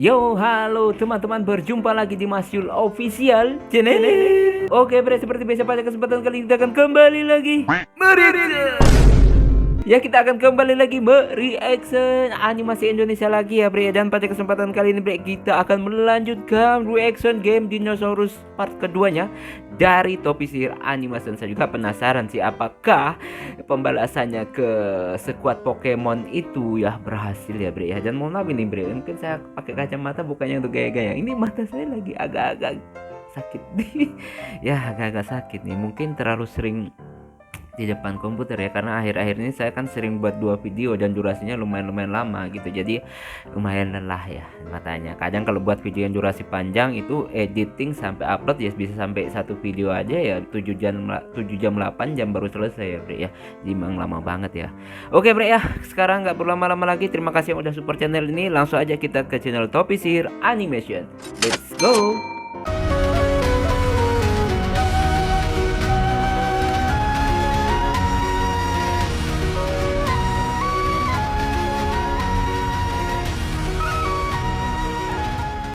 Yo, halo teman-teman, berjumpa lagi di Mas Yul Official Channel. Oke, bre, seperti biasa pada kesempatan kali ini kita akan kembali lagi ya, kita akan kembali lagi mereaction animasi Indonesia lagi ya, bre. Dan pada kesempatan kali ini, bre, kita akan melanjutkan reaction game Dinosaurus part keduanya dari Topi Sihir Animation. Saya juga penasaran sih apakah pembalasannya ke sekuat Pokemon itu ya berhasil ya, bre ya. Dan mohon maaf ini, bre, mungkin saya pakai kacamata bukannya untuk gaya-gaya. Ini mata saya lagi agak-agak sakit nih. Ya, agak-agak sakit nih. Mungkin terlalu sering di depan komputer ya, karena akhir-akhir ini saya kan sering buat 2 video dan durasinya lumayan lama gitu, jadi lumayan lelah ya matanya. Kadang kalau buat video yang durasi panjang itu editing sampai upload ya bisa sampai 1 video aja ya 7 jam 8 jam baru selesai ya, bre ya. Jadi memang lama banget ya. Oke, bre ya, sekarang nggak perlu lama-lama lagi. Terima kasih yang udah support channel ini. Langsung aja kita ke channel Topi Sihir Animation. Let's go.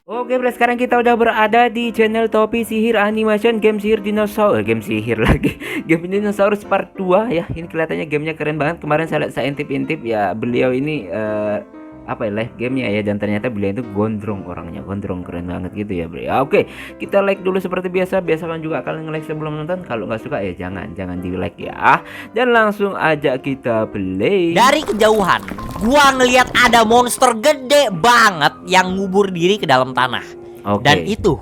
Oke, bre, sekarang kita udah berada di channel Topi Sihir Animation, game sihir dinosaurus, game sihir lagi, game dinosaurus part 2 ya. Ini kelihatannya gamenya keren banget. Kemarin saya intip-intip ya, beliau ini apa ya, live gamenya ya, dan ternyata beliau itu gondrong, orangnya gondrong, keren banget gitu ya, bre. Oke, kita like dulu seperti biasa. Biasakan juga kalian nge-like sebelum nonton. Kalau nggak suka ya jangan di like ya. Dan langsung aja kita play. Dari kejauhan, gua ngelihat ada monster gede banget yang ngubur diri ke dalam tanah. Oke. Dan itu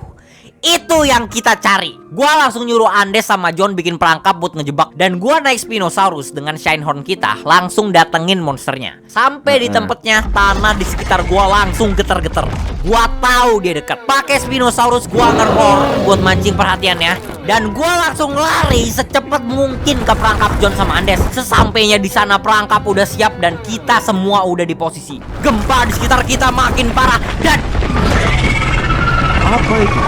yang kita cari. Gua langsung nyuruh Andes sama John bikin perangkap buat ngejebak. Dan gua naik Spinosaurus dengan Shinehorn kita, langsung datengin monsternya. Sampai di tempatnya, tanah di sekitar gua langsung geter-geter. Gua tahu dia dekat. Pakai Spinosaurus gua nge-roar buat mancing perhatiannya. Dan gua langsung lari secepat mungkin ke perangkap John sama Andes. Sesampainya di sana perangkap udah siap dan kita semua udah di posisi. Gempa di sekitar kita makin parah dan Apa itu?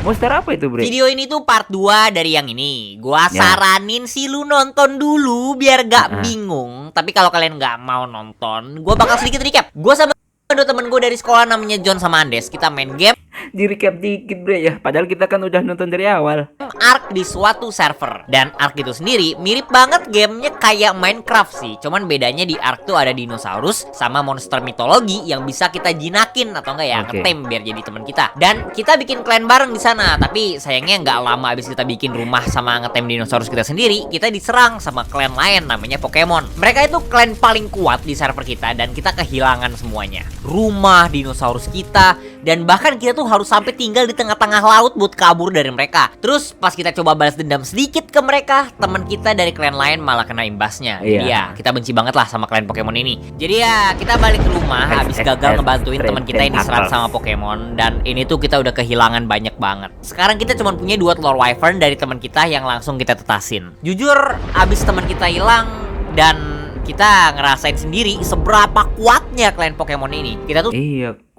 Monster apa itu, bre? video ini tuh part 2 dari yang ini. Gua saranin sih lu nonton dulu biar gak bingung. Tapi kalau kalian gak mau nonton, gua bakal sedikit recap. Gua sama dua temen gue dari sekolah namanya John sama Andes. Kita main game Di recap dikit, bre ya. Padahal kita kan udah nonton dari awal. Ark di suatu server. Dan Ark itu sendiri mirip banget gamenya kayak Minecraft sih. Cuman bedanya di Ark tuh ada dinosaurus sama monster mitologi yang bisa kita jinakin atau enggak ya, ngetem biar jadi teman kita. Dan kita bikin clan bareng di sana. Tapi sayangnya nggak lama abis kita bikin rumah sama ngetem dinosaurus kita sendiri, kita diserang sama clan lain namanya Pokemon. Mereka itu clan paling kuat di server kita dan kita kehilangan semuanya. Rumah, dinosaurus kita, dan bahkan kita tuh harus sampai tinggal di tengah-tengah laut buat kabur dari mereka. Terus pas kita coba balas dendam sedikit ke mereka, teman kita dari clan lain malah kena imbasnya. Jadi ya kita benci banget lah sama clan Pokemon ini. Jadi ya kita balik ke rumah habis gagal ngebantuin teman kita yang diserang sama Pokemon. Dan ini tuh kita udah kehilangan banyak banget. Sekarang kita cuma punya 2 telur wyvern dari teman kita yang langsung kita tetasin. Jujur abis teman kita hilang dan kita ngerasain sendiri seberapa kuatnya clan Pokemon ini. Kita tuh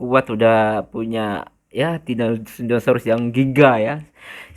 Kuat, udah punya ya dinosaurus yang giga ya,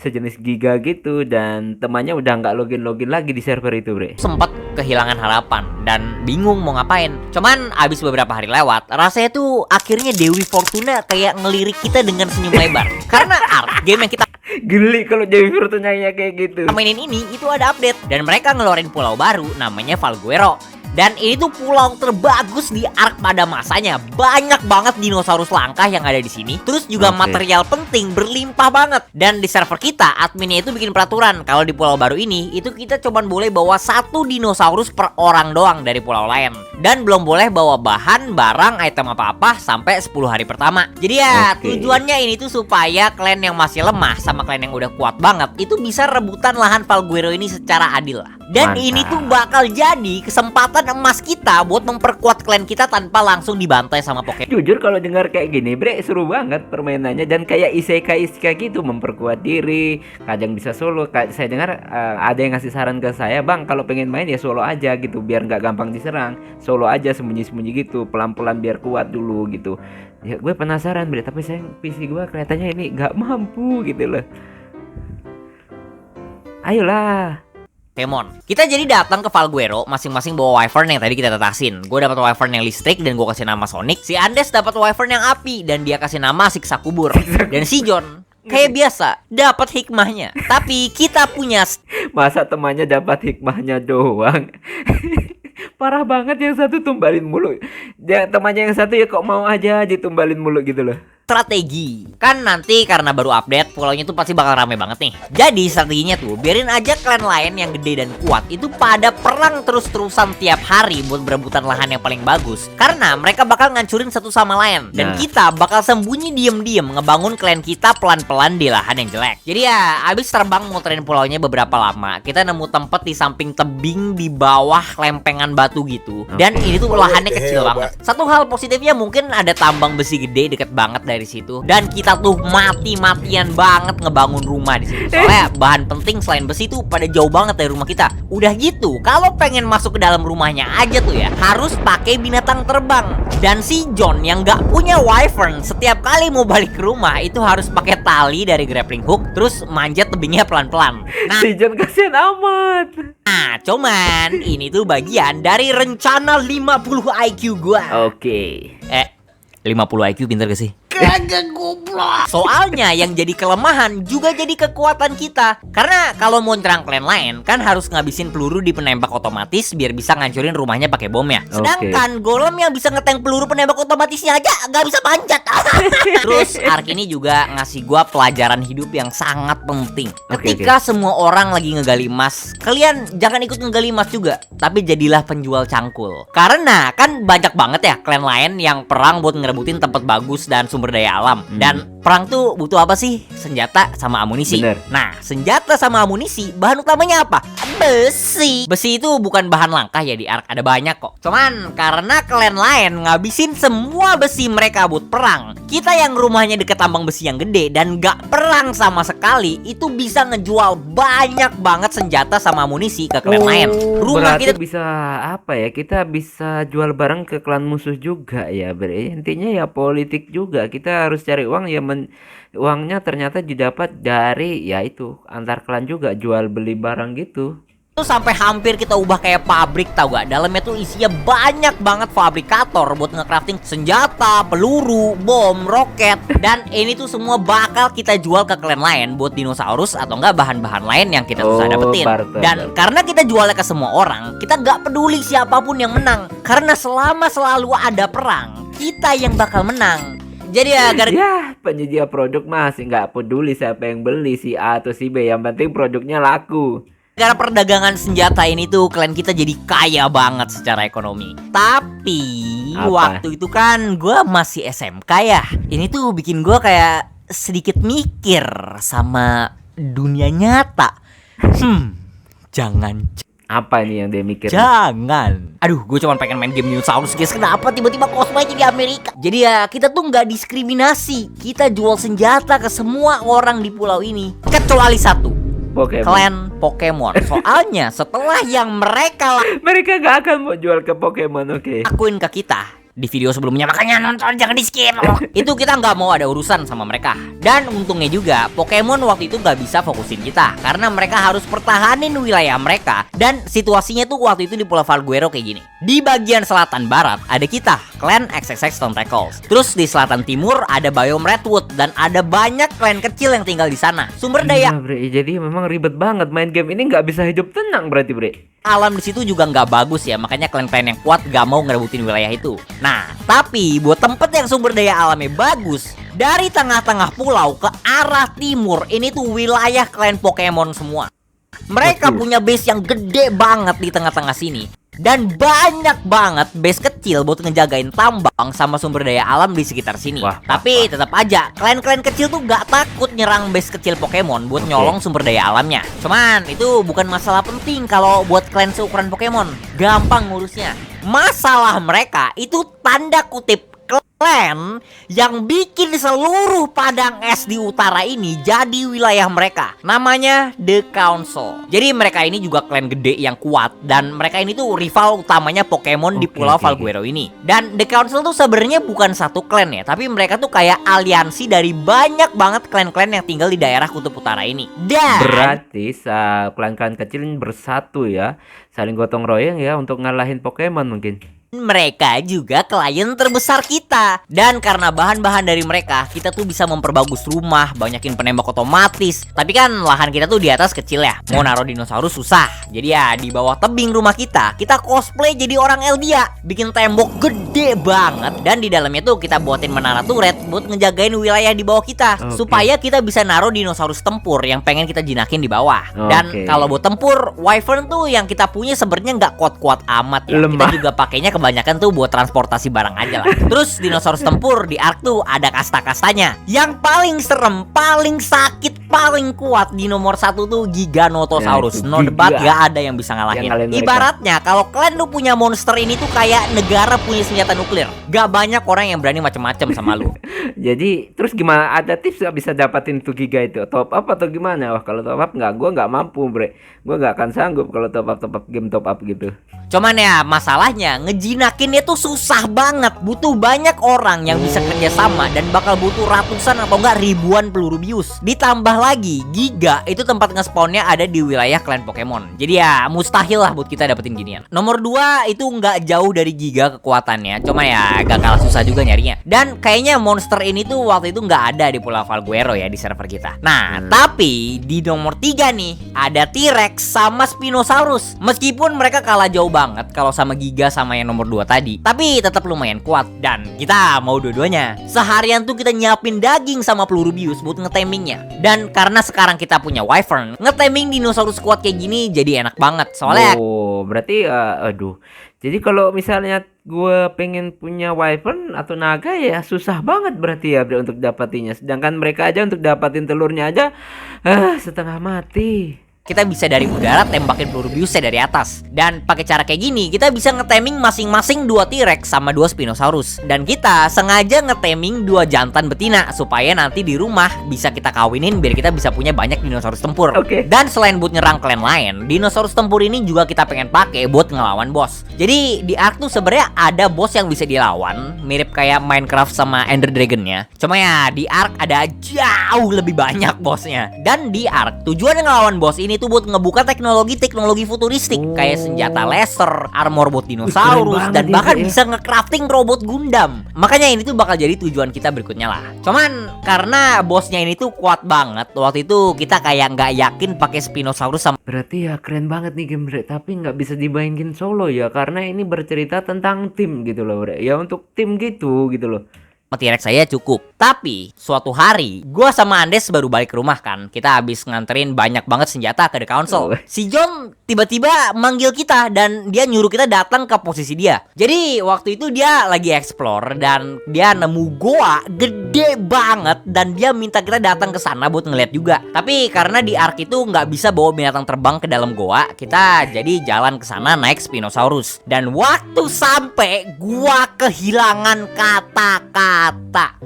sejenis giga gitu, dan temannya udah nggak login lagi di server itu, bre. sempat kehilangan harapan dan bingung mau ngapain. Cuman abis beberapa hari lewat, rasanya tuh akhirnya Dewi Fortuna kayak ngelirik kita dengan senyum lebar. Karena Ark, game yang kita Geli kalau Dewi Fortuna kayak gitu. mainin ini itu ada update dan mereka ngeluarin pulau baru namanya Valguero. Dan ini tuh pulau terbagus di Ark pada masanya. Banyak banget dinosaurus langka yang ada di sini. Terus juga material penting berlimpah banget. Dan di server kita, adminnya itu bikin peraturan kalau di pulau baru ini itu kita cuma boleh bawa 1 dinosaurus per orang doang dari pulau lain. Dan belum boleh bawa bahan, barang, item apa-apa sampai 10 hari pertama. Jadi ya tujuannya ini tuh supaya klan yang masih lemah sama klan yang udah kuat banget itu bisa rebutan lahan Valguero ini secara adil lah. Dan ini tuh bakal jadi kesempatan emas kita buat memperkuat klan kita tanpa langsung dibantai sama Pokemon. Jujur kalau dengar kayak gini, bre, seru banget permainannya, dan kayak isekai gitu, memperkuat diri, kadang bisa solo. Saya dengar ada yang ngasih saran ke saya, bang, kalau pengen main ya solo aja gitu, biar nggak gampang diserang. Solo aja sembunyi-sembunyi gitu, pelan-pelan biar kuat dulu gitu. Ya gue penasaran, bre, tapi saya PC gue kelihatannya ini nggak mampu gitu loh. Ayolah. Pokemon. Kita jadi datang ke Falguero, masing-masing bawa Wyvern yang tadi kita tetasin. Gue dapat Wyvern yang listrik dan gue kasih nama Sonic. Si Andes dapat Wyvern yang api dan dia kasih nama Siksa Kubur. Dan si John kayak biasa dapat hikmahnya. Tapi kita punya Masa temannya dapat hikmahnya doang. Parah banget, yang satu tumbalin mulu. Temannya yang satu ya kok mau aja ditumbalin mulu gitu loh. strategi. Kan nanti karena baru update, pulaunya tuh pasti bakal rame banget nih. Jadi strateginya tuh, biarin aja klan lain yang gede dan kuat itu pada perang terus-terusan tiap hari buat berebutan lahan yang paling bagus. Karena mereka bakal ngancurin satu sama lain. Dan kita bakal sembunyi diem-diem ngebangun klan kita pelan-pelan di lahan yang jelek. Jadi ya, abis terbang muterin pulaunya beberapa lama, kita nemu tempat di samping tebing di bawah lempengan batu gitu. Dan ini tuh lahannya kecil banget. Satu hal positifnya mungkin ada tambang besi gede deket banget dari situ, dan kita tuh mati-matian banget ngebangun rumah di situ. Soalnya bahan penting selain besi tuh pada jauh banget dari rumah kita. Udah gitu, kalau pengen masuk ke dalam rumahnya aja tuh ya harus pakai binatang terbang. Dan si John yang nggak punya wyvern, setiap kali mau balik ke rumah itu harus pakai tali dari grappling hook, terus manjat tebingnya pelan-pelan. Nah, si John kasihan amat. Nah, cuman ini tuh bagian dari rencana 50 IQ gua. Oke. 50 IQ pinter gak sih? Kagak goblok. Soalnya yang jadi kelemahan juga jadi kekuatan kita. Karena kalau mau nyerang klan lain kan harus ngabisin peluru di penembak otomatis biar bisa ngancurin rumahnya pakai bom ya. Sedangkan golem yang bisa ngetank peluru penembak otomatisnya aja nggak bisa panjat. Terus Ark ini juga ngasih gua pelajaran hidup yang sangat penting. Ketika semua orang lagi ngegali emas, kalian jangan ikut ngegali emas juga, tapi jadilah penjual cangkul. Karena kan banyak banget ya klan lain yang perang buat ngerebutin tempat bagus dan sumber daya alam. Dan perang tuh butuh apa sih? Senjata sama amunisi. Bener. Nah, senjata sama amunisi bahan utamanya apa? Besi. Besi itu bukan bahan langka ya di Ark, ada banyak kok. Cuman karena klan lain ngabisin semua besi mereka buat perang, kita yang rumahnya deket tambang besi yang gede dan gak perang sama sekali itu bisa ngejual banyak banget senjata sama amunisi ke klan lain. Rumah berarti kita bisa apa ya? Kita bisa jual barang ke klan musuh juga ya. Intinya ya politik juga. Kita harus cari uang ya, uangnya ternyata didapat dari ya itu antar klan juga, jual beli barang gitu. tuh sampai hampir kita ubah kayak pabrik, tau gak? Dalamnya tuh isinya banyak banget fabrikator buat nge-crafting senjata, peluru, bom, roket. Dan ini tuh semua bakal kita jual ke klan lain buat dinosaurus atau enggak bahan-bahan lain yang kita susah dapetin. Dan karena kita jualnya ke semua orang, kita gak peduli siapapun yang menang. Karena selama selalu ada perang, kita yang bakal menang. Jadi ya penyedia produk masih nggak peduli siapa yang beli, si A atau si B, yang penting produknya laku. Gara perdagangan senjata ini tuh klan kita jadi kaya banget secara ekonomi. Tapi waktu itu kan gue masih SMK ya. Ini tuh bikin gue kayak sedikit mikir sama dunia nyata. Jangan. Apa ini yang dia mikir? Jangan. Aduh, gue cuma pengen main game dinosaurus guys. Kenapa tiba-tiba Cosmo aja di Amerika? Jadi ya kita tuh nggak diskriminasi. Kita jual senjata ke semua orang di pulau ini, kecuali satu. Pokemon. Klan Pokemon. Soalnya setelah yang mereka gak akan mau jual ke Pokemon, lakuin ke kita di video sebelumnya, makanya nonton jangan di skip. Itu kita nggak mau ada urusan sama mereka. Dan untungnya juga Pokemon waktu itu nggak bisa fokusin kita karena mereka harus pertahanin wilayah mereka. Dan situasinya tuh waktu itu di Pulau Falguero kayak gini. Di bagian selatan barat ada kita, klan XXX Tentacles. Terus di selatan timur ada biome Redwood dan ada banyak klan kecil yang tinggal di sana. Sumber daya jadi memang ribet banget main game ini, nggak bisa hidup tenang berarti alam di situ juga nggak bagus ya, makanya klan-klan yang kuat gak mau ngerebutin wilayah itu. Nah, tapi buat tempat yang sumber daya alamnya bagus, dari tengah-tengah pulau ke arah timur, ini tuh wilayah klan Pokemon semua. Mereka punya base yang gede banget di tengah-tengah sini. Dan banyak banget base kecil buat ngejagain tambang sama sumber daya alam di sekitar sini. Tapi tetap aja klan-klan kecil tuh gak takut nyerang base kecil Pokemon buat nyolong sumber daya alamnya. Cuman itu bukan masalah penting kalau buat klan seukuran Pokemon. Gampang ngurusnya. Masalah mereka itu tanda kutip clan yang bikin seluruh padang es di utara ini jadi wilayah mereka. Namanya The Council. Jadi mereka ini juga clan gede yang kuat, dan mereka ini tuh rival utamanya Pokemon di Pulau Valguero ini. Dan The Council tuh sebenarnya bukan satu clan ya, tapi mereka tuh kayak aliansi dari banyak banget clan-clan yang tinggal di daerah Kutub Utara ini. Dan berarti klan-klan kecil ini bersatu ya, saling gotong royong ya untuk ngalahin Pokemon mungkin. mereka juga klien terbesar kita. Dan karena bahan-bahan dari mereka, kita tuh bisa memperbagus rumah, banyakin penembak otomatis. Tapi kan lahan kita tuh di atas kecil ya, mau naruh dinosaurus susah. Jadi ya di bawah tebing rumah kita cosplay jadi orang Eldia, bikin tembok gede banget. Dan di dalamnya tuh kita buatin menara turret buat ngejagain wilayah di bawah kita, supaya kita bisa naruh dinosaurus tempur yang pengen kita jinakin di bawah. Dan kalau buat tempur, Wyvern tuh yang kita punya sebenarnya nggak kuat-kuat amat ya. Kita juga pakainya kebanyakan tuh buat transportasi barang aja lah. Terus dinosaurus tempur di Ark tuh ada kasta-kastanya. Yang paling serem, paling sakit, paling kuat di nomor 1 tuh Giganotosaurus. No debat, gak ada yang bisa ngalahin. Ibaratnya kalau kalian lu punya monster ini tuh kayak negara punya senjata nuklir. Gak banyak orang yang berani macem-macem sama lu. Jadi terus gimana, ada tips gak bisa dapatin tuh giga itu? Top up atau gimana? Wah kalau top up gue nggak mampu bre. Gue nggak akan sanggup kalau top up game top up gitu. Cuman ya masalahnya ngejinakinnya tuh susah banget. Butuh banyak orang yang bisa kerjasama, dan bakal butuh ratusan atau enggak ribuan peluru bius. Ditambah lagi Giga itu tempat ngespawnnya ada di wilayah klan Pokemon. Jadi ya mustahil lah buat kita dapetin ginian. Nomor 2 itu nggak jauh dari Giga kekuatannya, cuma ya gak kalah susah juga nyarinya. Dan kayaknya monster ini tuh waktu itu nggak ada di Pulau Valguero ya, di server kita. Nah tapi di nomor 3 nih ada T-Rex sama Spinosaurus. Meskipun mereka kalah jauh banget kalau sama Giga sama yang nomor 2 tadi, tapi tetap lumayan kuat. Dan kita mau dua-duanya. Seharian tuh kita nyiapin daging sama peluru bius buat ngetamingnya. Dan karena sekarang kita punya Wyvern, ngetaming dinosaurus kuat kayak gini jadi enak banget. Soalnya berarti aduh. Jadi kalau misalnya gue pengen punya Wyvern atau naga ya susah banget berarti ya untuk dapatinnya. Sedangkan mereka aja untuk dapatin telurnya aja setengah mati. kita bisa dari udara tembakin peluru biusnya dari atas. Dan pakai cara kayak gini kita bisa ngetaming masing-masing 2 T-Rex sama 2 Spinosaurus. Dan kita sengaja ngetaming 2 jantan betina supaya nanti di rumah bisa kita kawinin biar kita bisa punya banyak dinosaurus tempur. Dan selain buat nyerang klan lain, dinosaurus tempur ini juga kita pengen pakai buat ngelawan bos. Jadi di Ark tuh sebenarnya ada bos yang bisa dilawan, mirip kayak Minecraft sama Ender Dragon-nya. Cuma ya di Ark ada jauh lebih banyak bosnya. Dan di Ark tujuan ngelawan bos ini tuh buat ngebuka teknologi futuristik kayak senjata laser, armor buat dinosaurus, dan bahkan bisa nge-crafting robot Gundam. Makanya ini tuh bakal jadi tujuan kita berikutnya lah. Cuman karena bosnya ini tuh kuat banget, waktu itu kita kayak nggak yakin pakai Spinosaurus sama. Berarti ya keren banget nih game bre, tapi nggak bisa dimainin solo ya karena ini bercerita tentang tim gitu loh bre. Ya untuk tim gitu loh. T-Rex saya cukup. Tapi suatu hari gua sama Andes baru balik ke rumah kan. Kita habis nganterin banyak banget senjata ke The Council. Si John tiba-tiba manggil kita dan dia nyuruh kita datang ke posisi dia. Jadi waktu itu dia lagi explore dan dia nemu goa gede banget dan dia minta kita datang ke sana buat ngeliat juga. Tapi karena di Ark itu nggak bisa bawa binatang terbang ke dalam goa, kita jadi jalan ke sana naik Spinosaurus. Dan waktu sampai gua kehilangan kata-kata.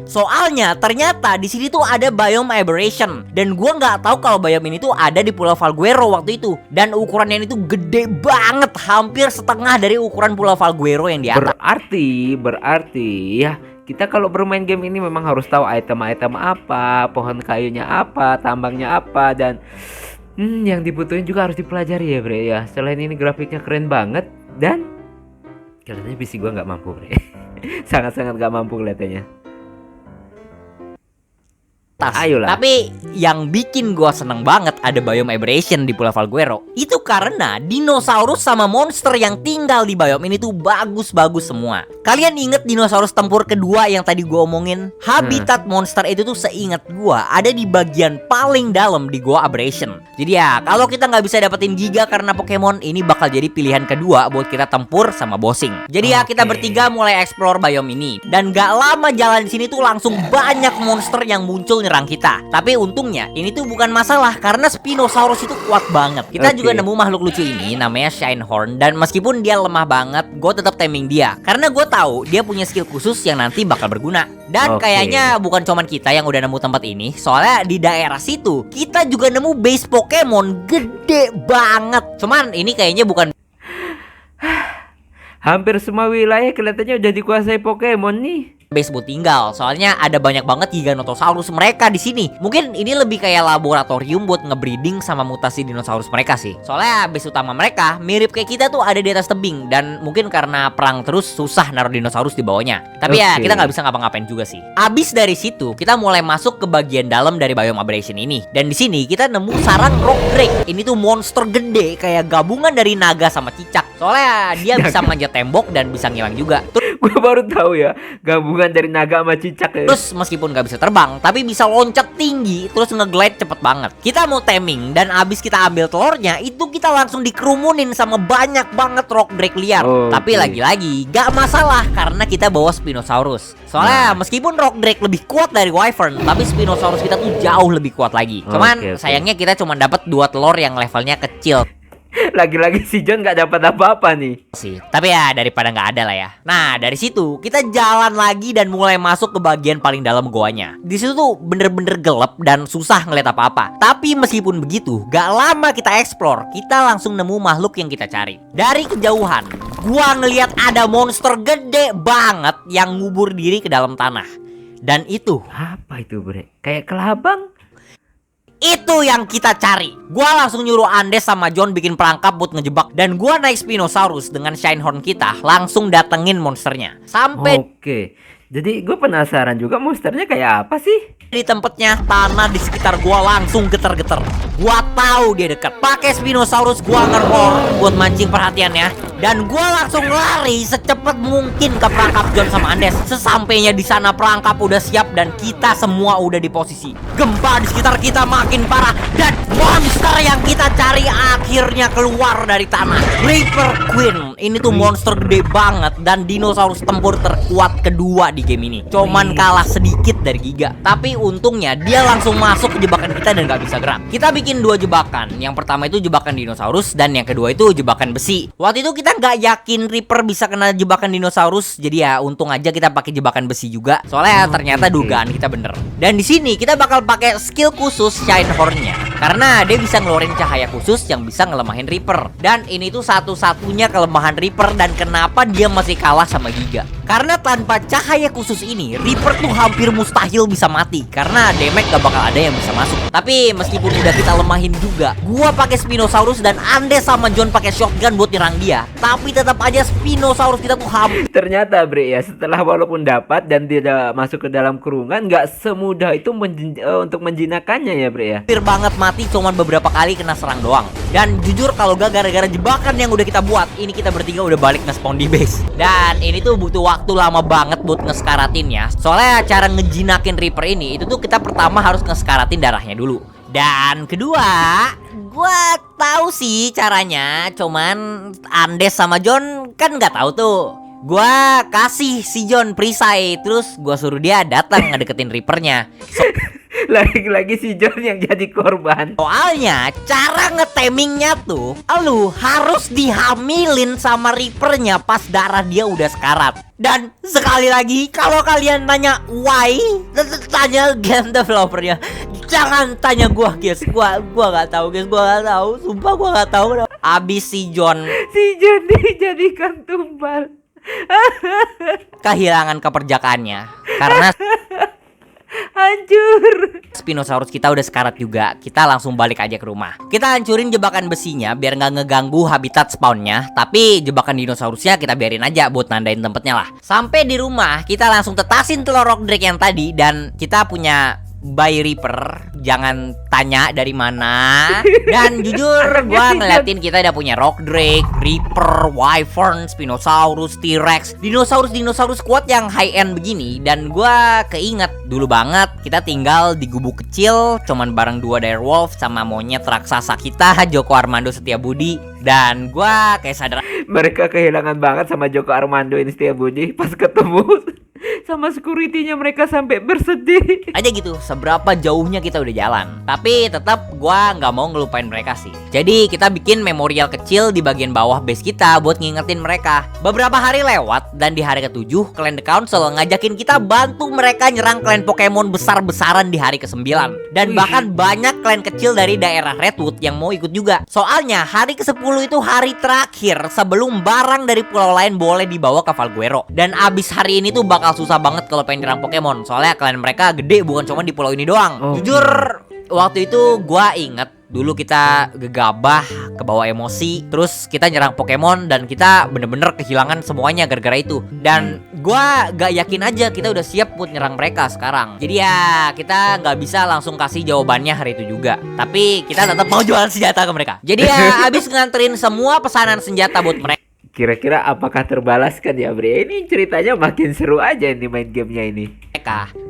Soalnya ternyata di sini tuh ada biome aberration dan gua nggak tahu kalau biome ini tuh ada di Pulau Valguero waktu itu. Dan ukurannya itu gede banget, hampir setengah dari ukuran Pulau Valguero yang di atas. Berarti ya kita kalau bermain game ini memang harus tahu item-item apa, pohon kayunya apa, tambangnya apa, dan yang dibutuhin juga harus dipelajari ya bre ya. Selain ini grafiknya keren banget dan kelihatannya PC gua nggak mampu bre. Sangat-sangat gak mampu kelihatannya. Ayolah. Tapi yang bikin gua seneng banget ada biome aberration di Pulau Valguero itu karena dinosaurus sama monster yang tinggal di biome ini tuh bagus-bagus semua. Kalian inget dinosaurus tempur kedua yang tadi gua omongin? Habitat monster itu tuh seingat gua ada di bagian paling dalam di gua aberration. Jadi ya kalau kita nggak bisa dapetin Giga karena Pokemon, ini bakal jadi pilihan kedua buat kita tempur sama bossing. Jadi ya kita bertiga mulai explore biome ini dan gak lama jalan di sini tuh langsung banyak monster yang muncul nyerang kita. Tapi untungnya ini tuh bukan masalah karena Spinosaurus itu kuat banget. Kita juga nemu makhluk lucu ini namanya Shinehorn, dan meskipun dia lemah banget, gue tetap taming dia karena gue tahu dia punya skill khusus yang nanti bakal berguna. Dan kayaknya bukan cuman kita yang udah nemu tempat ini, soalnya di daerah situ kita juga nemu base Pokemon gede banget. Cuman ini kayaknya bukan Hampir semua wilayah kelihatannya udah dikuasai Pokemon nih. base buat tinggal, soalnya ada banyak banget Giganotosaurus mereka di sini. Mungkin ini lebih kayak laboratorium buat ngebreeding sama mutasi dinosaurus mereka sih. Soalnya base utama mereka mirip kayak kita tuh ada di atas tebing, dan mungkin karena perang terus susah naruh dinosaurus di bawahnya. Tapi ya kita nggak bisa ngapa-ngapain juga sih. Abis dari situ kita mulai masuk ke bagian dalam dari biome aberration ini, dan di sini kita nemu sarang rock drake. Ini tuh monster gede kayak gabungan dari naga sama cicak. Soalnya dia bisa manjat tembok dan bisa ngilang juga. Gue baru tahu ya, gabungan dari naga sama cicak ya. Terus meskipun gak bisa terbang, tapi bisa loncat tinggi, terus nge-glide cepet banget. Kita mau taming, dan abis kita ambil telurnya, itu kita langsung dikerumunin sama banyak banget rock drake liar. Tapi lagi-lagi gak masalah karena kita bawa Spinosaurus. Soalnya meskipun rock drake lebih kuat dari wyvern, tapi Spinosaurus kita tuh jauh lebih kuat lagi. Cuman sayangnya kita cuma dapat 2 telur yang levelnya kecil. Lagi-lagi si John gak dapat apa-apa nih sih. Tapi ya daripada nggak ada lah ya. Nah dari situ kita jalan lagi dan mulai masuk ke bagian paling dalam goanya. Di situ tuh bener-bener gelap dan susah ngeliat apa-apa. Tapi meskipun begitu, gak lama kita explore, kita langsung nemu makhluk yang kita cari. Dari kejauhan, gua ngeliat ada monster gede banget yang ngubur diri ke dalam tanah. Dan itu apa itu bre? Kayak kelabang. Itu yang kita cari. Gua langsung nyuruh Andes sama John bikin perangkap buat ngejebak, dan gua naik Spinosaurus dengan Shinehorn kita langsung datengin monsternya. Sampai jadi gue penasaran juga monsternya kayak apa sih? di tempatnya, tanah di sekitar gua langsung geter-geter. Gua tahu dia dekat. Pakai Spinosaurus gua nge-roar buat mancing perhatiannya, dan gua langsung lari secepat mungkin ke perangkap John sama Andes. Sesampainya di sana perangkap udah siap dan kita semua udah di posisi. Gempa di sekitar kita makin parah, dan monster yang kita cari akhirnya keluar dari tanah. Reaper Queen. Ini tuh monster gede banget dan dinosaurus tempur terkuat kedua di game ini. Cuman kalah sedikit dari Giga. Tapi untungnya dia langsung masuk ke jebakan kita dan gak bisa gerak. Kita bikin 2 jebakan. Yang pertama itu jebakan dinosaurus, dan yang kedua itu jebakan besi. Waktu itu kita gak yakin Reaper bisa kena jebakan dinosaurus, jadi ya untung aja kita pakai jebakan besi juga. Soalnya ternyata dugaan kita bener. Dan di sini kita bakal pakai skill khusus Shinehorn-nya, karena dia bisa ngeluarin cahaya khusus yang bisa ngelemahin Reaper. Dan ini tuh satu-satunya kelemahan Reaper, dan kenapa dia masih kalah sama Giga. Karena tanpa cahaya khusus ini, Reaper tuh hampir mustahil bisa mati, karena damage gak bakal ada yang bisa masuk. Tapi meskipun udah kita lemahin juga, gua pakai Spinosaurus dan Andes sama John pakai shotgun buat nyerang dia, tapi tetap aja Spinosaurus kita tuh hampir. Ternyata bre ya, setelah walaupun dapat dan tidak masuk ke dalam kurungan, gak semudah itu untuk menjinakkannya ya bre ya. Hampir banget mati, cuman beberapa kali kena serang doang. Dan jujur kalau gak gara-gara jebakan yang udah kita buat, ini kita bertiga udah balik nge-spawn di base. Dan ini tuh butuh waktu lama banget buat ngeskaratinnya. Soalnya cara ngejinakin Reaper ini, itu tuh kita pertama harus ngeskaratin darahnya dulu. Dan kedua, gua tahu sih caranya, cuman Andes sama John kan nggak tahu tuh. Gua kasih si John perisai, terus gua suruh dia datang ngedeketin Reapernya. Lagi-lagi si John yang jadi korban. Soalnya cara ngetemingnya tuh, lu harus dihamilin sama Reapernya pas darah dia udah sekarat. Dan sekali lagi, kalau kalian tanya why, tanya game developernya. Jangan tanya gua guys, gua nggak tahu guys, gua nggak tahu, sumpah gua nggak tahu. Abis si John dijadikan tumbal. kehilangan keperjakaannya karena hancur. Spinosaurus kita udah sekarat juga. Kita langsung balik aja ke rumah. Kita hancurin jebakan besinya biar nggak ngeganggu habitat spawnnya. Tapi jebakan dinosaurusnya kita biarin aja buat nandain tempatnya lah. Sampai di rumah kita langsung tetasin telur rock drake yang tadi, dan kita punya Bay Reaper jangan tanya dari mana. Dan jujur gua ngeliatin kita udah punya Rock Drake, Reaper, Wyvern, Spinosaurus, T-Rex, dinosaurus kuat yang high end begini. Dan gua keinget dulu banget kita tinggal di gubuk kecil cuman bareng 2 direwolf sama monyet raksasa kita Joko Armando Setiabudi. Dan gua kayak sadar Mereka kehilangan banget sama Joko Armando ini Setiabudi. Pas ketemu sama security-nya mereka sampai bersedih. aja gitu seberapa jauhnya kita udah jalan. Tapi tetap gua nggak mau ngelupain mereka sih. Jadi kita bikin memorial kecil di bagian bawah base kita buat ngingetin mereka. Beberapa hari lewat dan di hari ke-7 klan The Council ngajakin kita bantu mereka nyerang klan Pokemon besar-besaran di hari ke-9. Dan bahkan banyak klan kecil dari daerah Redwood yang mau ikut juga. Soalnya hari ke-10 itu hari terakhir sebelum barang dari pulau lain boleh dibawa ke Valguero. Dan abis hari ini tuh bakal susah banget kalau pengen nyerang Pokemon. Soalnya klan mereka gede, bukan cuma di pulau ini doang. Jujur waktu itu gua inget dulu kita gegabah, kebawa emosi, terus kita nyerang Pokemon dan kita bener-bener kehilangan semuanya gara-gara itu. Dan gua gak yakin aja kita udah siap buat nyerang mereka sekarang. Jadi ya kita gak bisa langsung kasih jawabannya hari itu juga. Tapi kita tetap mau jualan senjata ke mereka. Jadi ya abis nganterin semua pesanan senjata buat mereka, Kira-kira apakah terbalaskan ya Bre? Ini ceritanya makin seru aja nih main gamenya ini.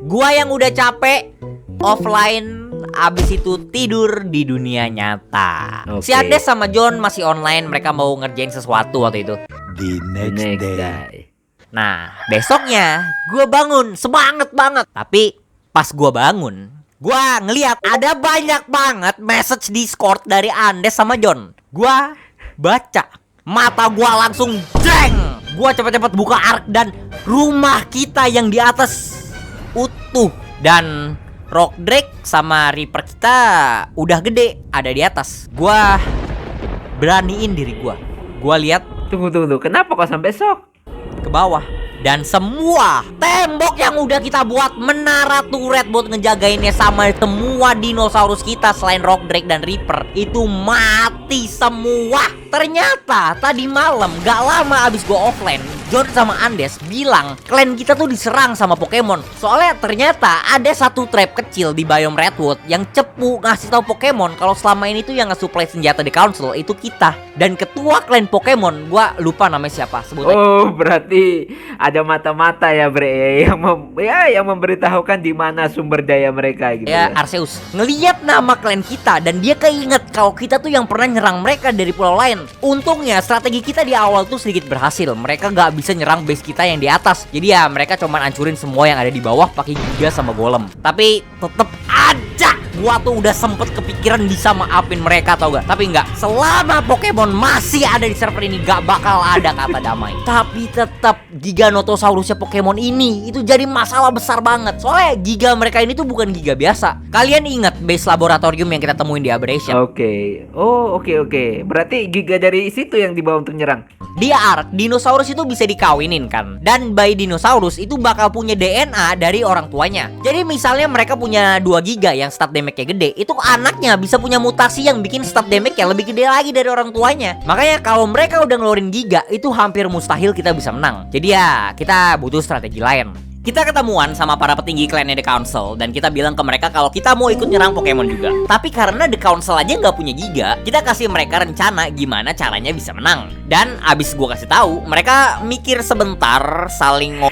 gua yang udah capek offline, abis itu tidur di dunia nyata. Si Andes sama John masih online, mereka mau ngerjain sesuatu waktu itu. The next day. Nah, besoknya gua bangun semangat banget. Tapi pas gua bangun, gua ngeliat ada banyak banget message Discord dari Andes sama John. Gua baca, mata gua langsung jeng. Gua cepet-cepet buka arc dan rumah kita yang di atas utuh. Dan Rock Drake sama Reaper kita udah gede, ada di atas. Gua beraniin diri gua. Gua lihat Tunggu. Kenapa kok sampai shock? ke bawah. Dan semua tembok yang udah kita buat, menara turret buat ngejagainnya, sama semua dinosaurus kita selain Rock Drake dan Reaper itu mati semua. Ternyata tadi malam gak lama abis gua offline, John sama Andes bilang klan kita tuh diserang sama Pokemon. Soalnya ternyata ada satu trap kecil di biome Redwood yang cepu ngasih tahu Pokemon kalau selama ini tuh yang nge-supply senjata di Council itu kita. Dan ketua klan Pokemon, gua lupa namanya siapa, sebut aja. Oh, berarti ada mata-mata ya Bre yang memberitahukan di mana sumber daya mereka gitu Ya, ya. Arceus ngeliat nama klan kita dan dia keinget kalau kita tuh yang pernah nyerang mereka dari pulau lain. Untungnya strategi kita di awal tuh sedikit berhasil. Mereka gak bisa nyerang base kita yang di atas. Jadi ya mereka cuma hancurin semua yang ada di bawah pakai Giga sama Golem. Tapi tetep aja gua tuh udah sempet kepikiran bisa maafin mereka, tau gak? Tapi enggak, selama Pokemon masih ada di server ini gak bakal ada kata damai. Tapi tetap Giganotosaurusnya Pokemon ini itu jadi masalah besar banget. Soalnya giga mereka ini tuh bukan giga biasa. Kalian ingat base laboratorium yang kita temuin di Aberration? Oke. Berarti giga dari situ yang dibawa untuk nyerang. Di Ark, dinosaurus itu bisa dikawinin kan. Dan bayi dinosaurus itu bakal punya DNA dari orang tuanya. Jadi misalnya mereka punya 2 giga yang stat damage-nya gede, itu anaknya bisa punya mutasi yang bikin stat damage-nya lebih gede lagi dari orang tuanya. Makanya kalau mereka udah ngeluarin giga, itu hampir mustahil kita bisa menang. Jadi ya kita butuh strategi lain. Kita ketemuan sama para petinggi klannya The Council dan kita bilang ke mereka kalau kita mau ikut nyerang Pokemon juga. Tapi karena The Council aja nggak punya giga, kita kasih mereka rencana gimana caranya bisa menang. Dan abis gua kasih tahu, mereka mikir sebentar, saling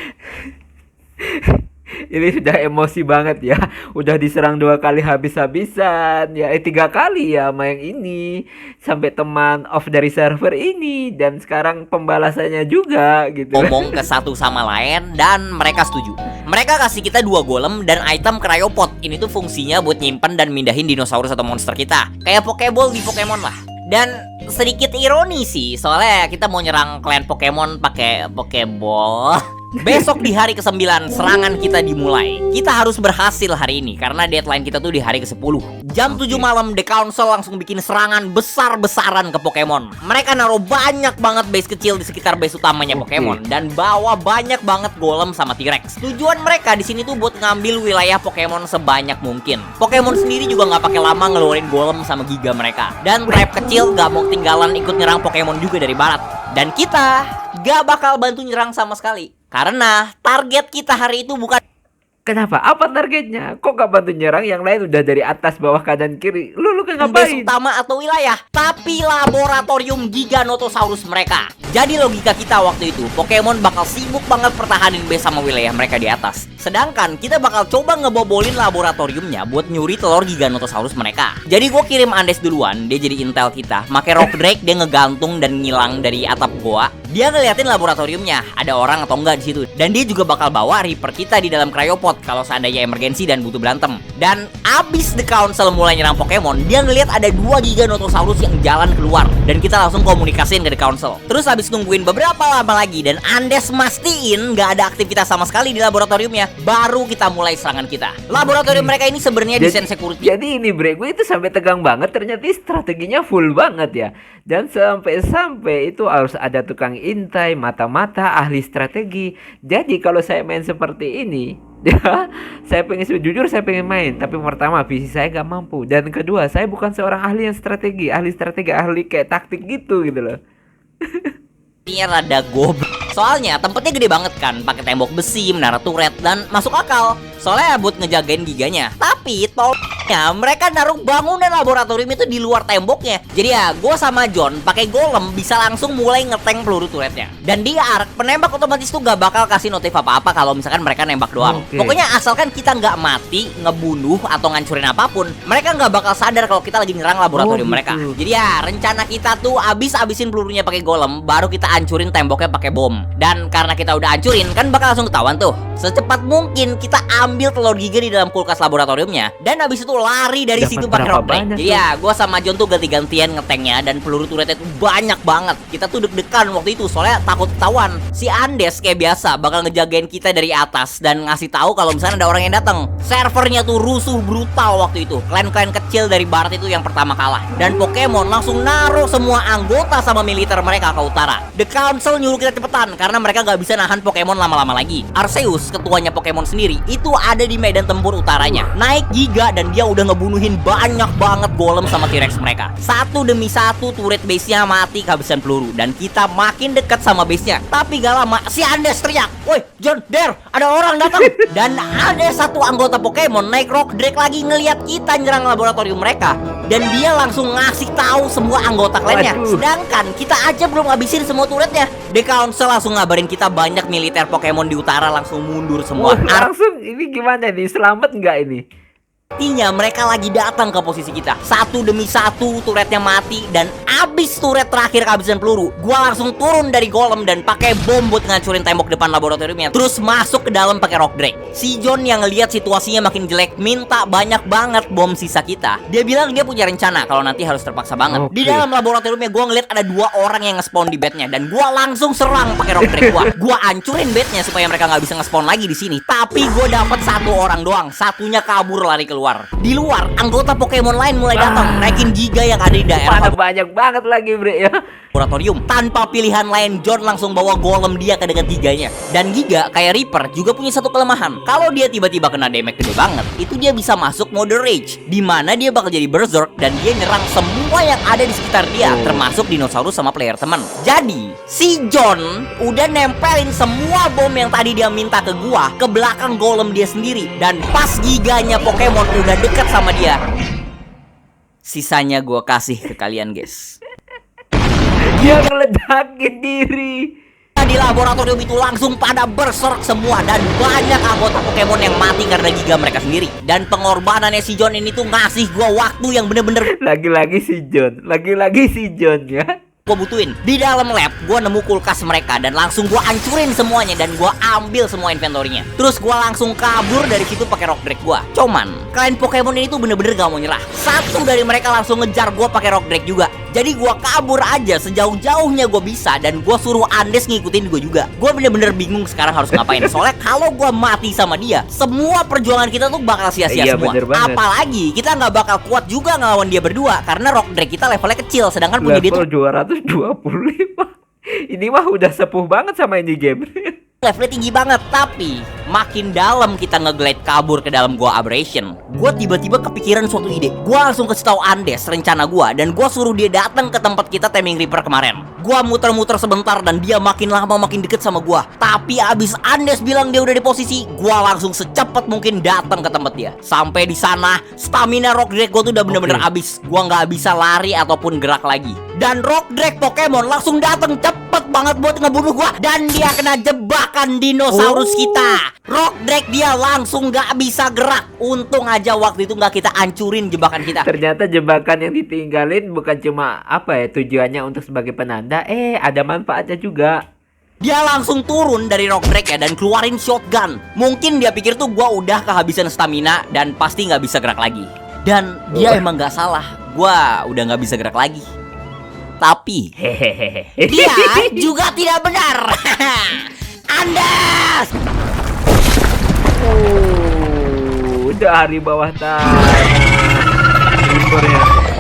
Ini sudah emosi banget ya. Udah diserang 2 kali habis-habisan ya, 3 kali ya sama yang ini, sampai teman off dari server ini, dan sekarang pembalasannya juga gitu. ngomong ke satu sama lain dan mereka setuju. Mereka kasih kita 2 golem dan item cryopod. Ini tuh fungsinya buat nyimpen dan mindahin dinosaurus atau monster kita. Kayak Pokeball di Pokemon lah. Dan sedikit ironi sih, soalnya kita mau nyerang klan Pokemon pakai Pokeball. Besok di hari ke-9 serangan kita dimulai. Kita harus berhasil hari ini karena deadline kita tuh di hari ke-10. Jam 7 malam The Council langsung bikin serangan besar-besaran ke Pokemon. Mereka naruh banyak banget base kecil di sekitar base utamanya Pokemon dan bawa banyak banget Golem sama T-Rex. Tujuan mereka di sini tuh buat ngambil wilayah Pokemon sebanyak mungkin. Pokemon sendiri juga nggak pakai lama ngeluarin Golem sama Giga mereka. Dan trap kecil gak mau ketinggalan ikut nyerang Pokemon juga dari barat. Dan kita gak bakal bantu nyerang sama sekali. Karena target kita hari itu bukan Kenapa? Apa targetnya? Kok gak bantu nyerang? Yang lain udah dari atas, bawah, kanan, kiri. Lu kan base ngapain? utama atau wilayah, tapi laboratorium Giganotosaurus mereka. Jadi logika kita waktu itu, Pokemon bakal sibuk banget pertahanin base sama wilayah mereka di atas. Sedangkan kita bakal coba ngebobolin laboratoriumnya buat nyuri telur Giganotosaurus mereka. Jadi gue kirim Andes duluan, dia jadi intel kita. Make Rock Drake, dia ngegantung dan ngilang dari atap goa. Dia ngeliatin laboratoriumnya, ada orang atau enggak di situ. Dan dia juga bakal bawa Reaper kita di dalam cryopod kalau seandainya emergensi dan butuh berantem. Dan abis The Council mulai nyerang Pokemon, dia ngeliat ada 2 Giganotosaurus yang jalan keluar. Dan kita langsung komunikasiin ke The Council. Terus abis nungguin beberapa lama lagi dan Andes mastiin nggak ada aktivitas sama sekali di laboratoriumnya, baru kita mulai serangan kita. Laboratorium mereka ini sebenarnya desain security. Jadi ini bre, gue itu sampai tegang banget. Ternyata strateginya full banget ya. Dan sampai itu harus ada tukang intai, mata-mata, ahli strategi. Jadi kalau saya main seperti ini, ya, jujur saya pengen main. Tapi pertama visi saya gak mampu. Dan kedua, saya bukan seorang ahli yang strategi, ahli kayak taktik gitu loh. Ini rada goblok. Soalnya tempatnya gede banget kan, pakai tembok besi, menara turret dan masuk akal. Soalnya buat ngejagain giganya. Tapi tolnya mereka naruh bangunan laboratorium itu di luar temboknya. Jadi ya, gue sama John pakai golem bisa langsung mulai ngetank peluru turretnya. Dan di arc penembak otomatis tuh gak bakal kasih notif apa-apa kalau misalkan mereka nembak doang. Pokoknya asalkan kita nggak mati, ngebunuh atau ngancurin apapun, mereka nggak bakal sadar kalau kita lagi nyerang laboratorium mereka. Jadi ya, rencana kita tuh abisin pelurunya pakai golem, baru kita hancurin temboknya pakai bom. Dan karena kita udah hancurin, kan bakal langsung ketahuan tuh. Secepat mungkin kita ambil telur giga di dalam kulkas laboratoriumnya, dan habis itu lari dari situ pakai Rock Drake. Jadi ya, gue sama John tuh ganti-gantian ngetengnya, dan peluru turretnya tuh banyak banget. Kita tuh deg-degan waktu itu soalnya takut ketahuan. Si Andes kayak biasa bakal ngejagain kita dari atas dan ngasih tahu kalau misalnya ada orang yang datang. Servernya tuh rusuh brutal waktu itu. Klan-klan kecil dari barat itu yang pertama kalah, dan Pokemon langsung naruh semua anggota sama militer mereka ke utara. The Council nyuruh kita cepetan karena mereka nggak bisa nahan Pokemon lama-lama lagi. Arceus, ketuanya Pokemon sendiri, itu ada di medan tempur utaranya, naik giga, dan dia udah ngebunuhin banyak banget golem sama T-Rex mereka. Satu demi satu turret base-nya mati kehabisan peluru, dan kita makin dekat sama base-nya. Tapi gak lama si Andes teriak, "Woi John, there, ada orang datang!" Dan ada satu anggota Pokemon naik Rock Drake lagi ngeliat kita nyerang laboratorium mereka, dan dia langsung ngasih tahu semua anggota klannya. Sedangkan kita aja belum habisin semua turretnya. The Council langsung ngabarin kita banyak militer Pokemon di utara langsung mundur semua. Langsung ini gimana nih? Selamat nggak ini? Artinya mereka lagi datang ke posisi kita. Satu demi satu turretnya mati, dan abis turret terakhir kehabisan peluru, gua langsung turun dari golem dan pakai bom buat ngancurin tembok depan laboratoriumnya. Terus masuk ke dalam pakai Rock Drake. Si John yang ngelihat situasinya makin jelek minta banyak banget bom sisa kita. Dia bilang dia punya rencana kalau nanti harus terpaksa banget. Di dalam laboratoriumnya gua ngeliat ada 2 orang yang nge-spawn di bednya, dan gua langsung serang pakai Rock Drake gua. Gua hancurin bednya supaya mereka nggak bisa nge-spawn lagi di sini. Tapi gua dapat 1 orang doang, satunya kabur lari keluar. Di luar, anggota Pokemon lain mulai datang, naikin giga yang ada di daerah. Mana banyak banget lagi bre ya. Laboratorium. Tanpa pilihan lain, John langsung bawa golem dia ke dekat giganya. Dan giga kayak Reaper juga punya satu kelemahan. Kalau dia tiba-tiba kena damage gede banget, itu dia bisa masuk mode rage, dimana dia bakal jadi berserk dan dia nyerang semua yang ada di sekitar dia, termasuk dinosaurus sama player teman. Jadi si John udah nempelin semua bom yang tadi dia minta ke gua ke belakang golem dia sendiri. Dan pas giganya Pokemon udah deket sama dia, sisanya gua kasih ke kalian guys. Dia ngeledakin diri. Di laboratorium itu langsung pada berserk semua, dan banyak anggota Pokemon yang mati karena giga mereka sendiri. Dan pengorbanannya si John ini tuh ngasih gua waktu yang bener-bener Lagi-lagi si John ya. gue butuhin. Di dalam lab, gue nemu kulkas mereka dan langsung gue hancurin semuanya dan gue ambil semua inventorinya. Terus gue langsung kabur dari situ pakai Rock Drake gue. Cuman, klien Pokemon ini tuh bener-bener gak mau nyerah. Satu dari mereka langsung ngejar gue pakai Rock Drake juga. Jadi gue kabur aja sejauh-jauhnya gue bisa, dan gue suruh Andes ngikutin gue juga. Gue bener-bener bingung sekarang harus ngapain. Soalnya kalau gue mati sama dia, semua perjuangan kita tuh bakal sia-sia semua. Apalagi kita nggak bakal kuat juga ngelawan dia berdua karena Rock Drake kita levelnya kecil, sedangkan punya dia tuh 225. Ini mah udah sepuh banget sama ini game. Levelnya tinggi banget, tapi makin dalam kita nge-glide kabur ke dalam gua aberration, gua tiba-tiba kepikiran suatu ide. Gua langsung kasih tahu Andes rencana gua dan gua suruh dia datang ke tempat kita Taming Reaper kemarin. Gua muter-muter sebentar dan dia makin lama makin deket sama gua. Tapi abis Andes bilang dia udah di posisi, gua langsung secepat mungkin datang ke tempat dia. Sampai di sana, stamina Rock Drake gua tuh udah bener-bener habis. Gua nggak bisa lari ataupun gerak lagi. Dan Rock Drake Pokemon langsung datang cepet banget buat ngebunuh gua, dan dia kena jebakan dinosaurus kita. Rock Drake dia langsung nggak bisa gerak. Untung aja waktu itu nggak kita hancurin jebakan kita. Ternyata jebakan yang ditinggalin bukan cuma apa ya tujuannya untuk sebagai penanda, ada manfaatnya juga. Dia langsung turun dari Rock Drake ya dan keluarin shotgun. Mungkin dia pikir tuh gua udah kehabisan stamina dan pasti nggak bisa gerak lagi. Dan dia emang nggak salah, gua udah nggak bisa gerak lagi. Tapi dia juga tidak benar. Andes! Dari bawah tanah.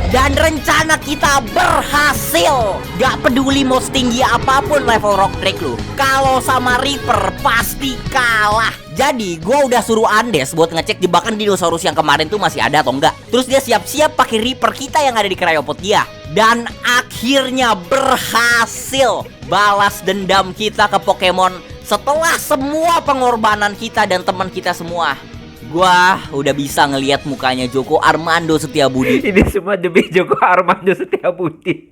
Dan rencana kita berhasil. Gak peduli mau setinggi apapun level Rock Drake lu, kalau sama Reaper pasti kalah. Jadi gue udah suruh Andes buat ngecek jebakan dinosaurus yang kemarin tuh masih ada atau enggak. Terus dia siap-siap pakai Reaper kita yang ada di cryopod dia. Dan akhirnya berhasil balas dendam kita ke Pokemon setelah semua pengorbanan kita dan teman kita semua. Gua udah bisa ngelihat mukanya Joko Armando Setiabudi. Ini semua demi Joko Armando Setiabudi.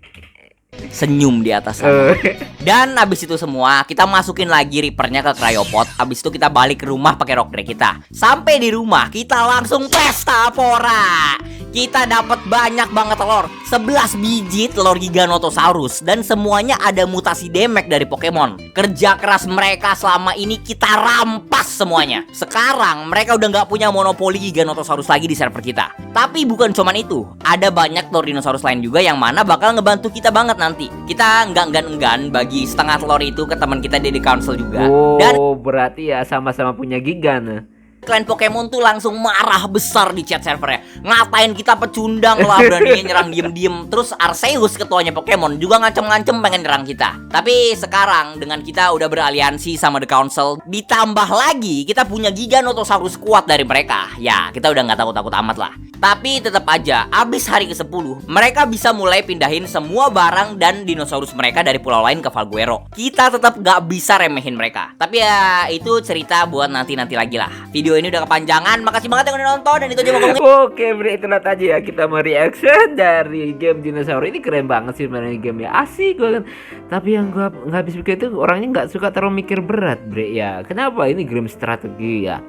Senyum di atas sana. Dan abis itu semua kita masukin lagi Reapernya ke cryopod. Abis itu kita balik ke rumah pakai Rock Drake kita. Sampai di rumah kita langsung pesta pora. Kita dapat banyak banget telur, 11 biji telur Giganotosaurus, dan semuanya ada mutasi damage dari Pokemon. Kerja keras mereka selama ini kita rampas semuanya. Sekarang mereka udah nggak punya monopoli Giganotosaurus lagi di server kita. Tapi bukan cuman itu, ada banyak telur dinosaurus lain juga yang mana bakal ngebantu kita banget nanti. Kita nggak enggan bagi setengah telur itu ke teman kita di Council juga. Dan berarti ya sama-sama punya Gigan. Klan Pokemon tuh langsung marah besar di chat servernya. Ngatain kita pecundang lah, beraninya nyerang diem-diem. Terus Arceus ketuanya Pokemon juga ngancem-ngancem pengen nyerang kita. Tapi sekarang dengan kita udah beraliansi sama The Council, ditambah lagi kita punya Giganotosaurus kuat dari mereka. Ya kita udah gak takut-takut amat lah. Tapi tetap aja abis hari ke-10 mereka bisa mulai pindahin semua barang dan dinosaurus mereka dari pulau lain ke Falguero. Kita tetap gak bisa remehin mereka. Tapi ya itu cerita buat nanti-nanti lagi lah. Video ini udah kepanjangan. Makasih banget yang udah nonton. Dan itu aja mau ngomongin. Oke bro, itulah tadi ya kita mereaction dari game dinosaurus. Ini keren banget sih sebenarnya gamenya, asik banget. Tapi yang gua nggak habis pikir itu orangnya nggak suka terlalu mikir berat bre ya. Kenapa? Ini game strategi ya,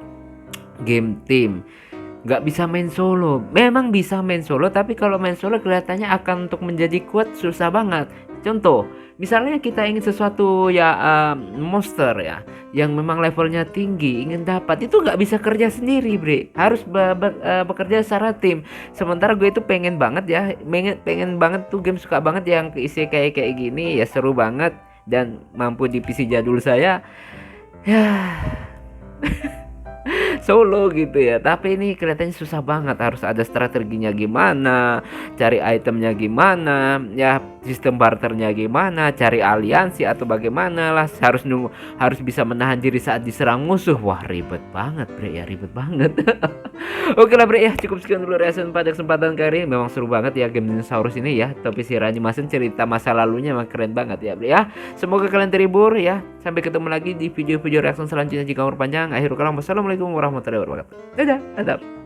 game tim. Nggak bisa main solo. Memang bisa main solo, tapi kalau main solo kelihatannya akan untuk menjadi kuat susah banget. Contoh, misalnya kita ingin sesuatu ya monster ya yang memang levelnya tinggi, ingin dapat itu nggak bisa kerja sendiri bre, harus bekerja secara tim. Sementara gue itu pengen banget ya, pengen banget tuh game, suka banget yang keisi kayak gini ya, seru banget dan mampu di PC jadul saya ya. Solo gitu ya. Tapi ini kelihatannya susah banget, harus ada strateginya gimana, cari itemnya gimana, ya sistem barternya gimana, cari aliansi atau bagaimana lah, harus bisa menahan diri saat diserang musuh. Wah ribet banget bre ya, ribet banget. Oke lah bre ya, cukup sekian dulu reaction pada kesempatan kali ini. Memang seru banget ya game dinosaurus ini ya. Tapi si Ranyimasen cerita masa lalunya emang keren banget ya bre ya. Semoga kalian terhibur ya. Sampai ketemu lagi di video-video reaction selanjutnya jika umur panjang. Akhirul kalam, wassalamualaikum warahmatullahi wabarakatuh. Dadah, adab.